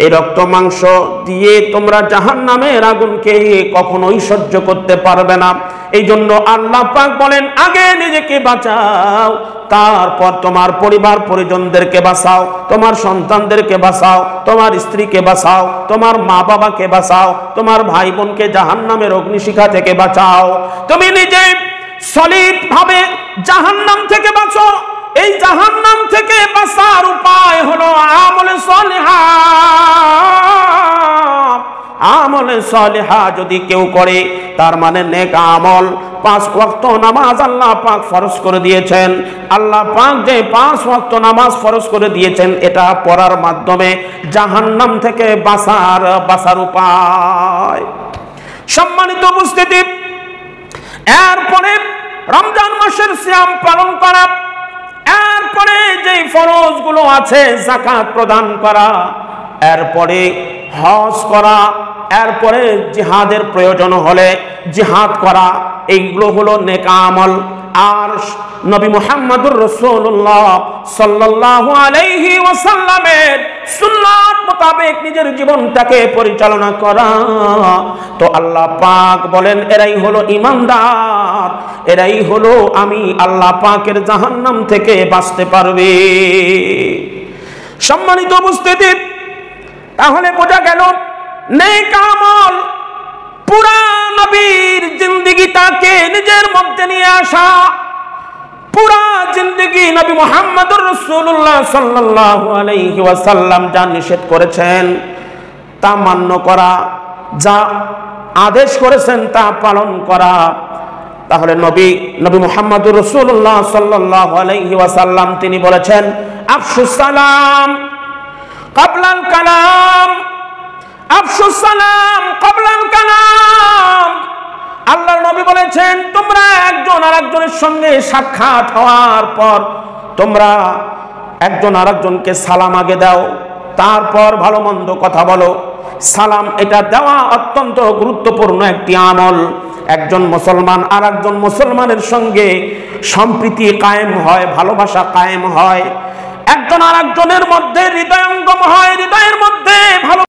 এই রক্ত মাংস দিয়ে তোমরা জাহান্নামের আগুনকে কখনোই সহ্য করতে পারবে না। এই জন্য আল্লাহ পাক বলেন, আগে নিজেকে বাঁচাও, তারপর তোমার পরিবার পরিজনদেরকে বাঁচাও, তোমার সন্তানদেরকে বাঁচাও, তোমার স্ত্রীকে বাঁচাও, তোমার মা বাবাকে বাঁচাও, তোমার ভাই বোনকে জাহান্নামের অগ্নিশিখা থেকে বাঁচাও। তুমি নিজে সলিড ভাবে জাহান্নাম থেকে বাঁচো। এই জাহান্নাম থেকে বাঁচার উপায় হলো আমলে সলিহা। আমলে সলিহা যদি কেউ করে, তার মানে নেক আমল। 5 ওয়াক্ত নামাজ আল্লাহ পাক ফরজ করে দিয়েছেন। আল্লাহ পাক যে 5 ওয়াক্ত নামাজ ফরজ করে দিয়েছেন, এটা পড়ার মাধ্যমে জাহান্নাম থেকে বাঁচার উপায়। সম্মানিত উপস্থিতি, এরপরে রমজান মাসের সিয়াম পালন করা, এরপরে যে ফরজগুলো আছে যাকাত প্রদান করা, এরপরে হজ করা, এরপরে জিহাদের প্রয়োজন হলে জিহাদ করা, এইগুলো হলো নেক আমল। আর নবী মুহাম্মদুর রাসূলুল্লাহ সাল্লাল্লাহু আলাইহি ওয়াসাল্লামের সুন্নাত মোতাবেক নিজের জীবনটাকে পরিচালনা করা। তো আল্লাহ পাক বলেন, এরাই হলো ঈমানদার, এরাই হলো আমি আল্লাহ পাকের জাহান্নাম থেকে বাঁচতে পারবে। সম্মানিত উপস্থিতি, তাহলে বোঝা গেল নেক আমল পুরা নবীর জিন্দেগিটাকে নিজের মধ্যে নিয়ে আসা, পুরা জিন্দেগি নবী মুহাম্মদুর রাসূলুল্লাহ সাল্লাল্লাহু আলাইহি ওয়াসাল্লাম যা নিষেধ করেছেন তা মান্য করা, যা আদেশ করেছেন তা পালন করা। তাহলে নবী মুহাম্মদুর রাসূলুল্লাহ সাল্লাল্লাহু আলাইহি ওয়াসাল্লাম তিনি বলেছেন, আফশুস সালাম ক্বাবলাল কালাম, আফশুস সালাম ক্বাবলাল কালাম। আল্লাহর নবী বলেছেন, তোমরা একজন আরেকজনের সঙ্গে সাক্ষাৎ হওয়ার পর তোমরা একজন আরেকজনকে সালাম আগে দাও, তারপর ভালো মন্দ কথা বলো। সালাম এটা দেওয়া অত্যন্ত গুরুত্বপূর্ণ একটি আমল। একজন মুসলমান আর একজন মুসলমানের সঙ্গে সম্প্রীতি কায়েম হয়, ভালোবাসা কায়েম হয়, একজন আর একজনের মধ্যে হৃদয়ঙ্গম হয়, হৃদয়ের মধ্যে ভালো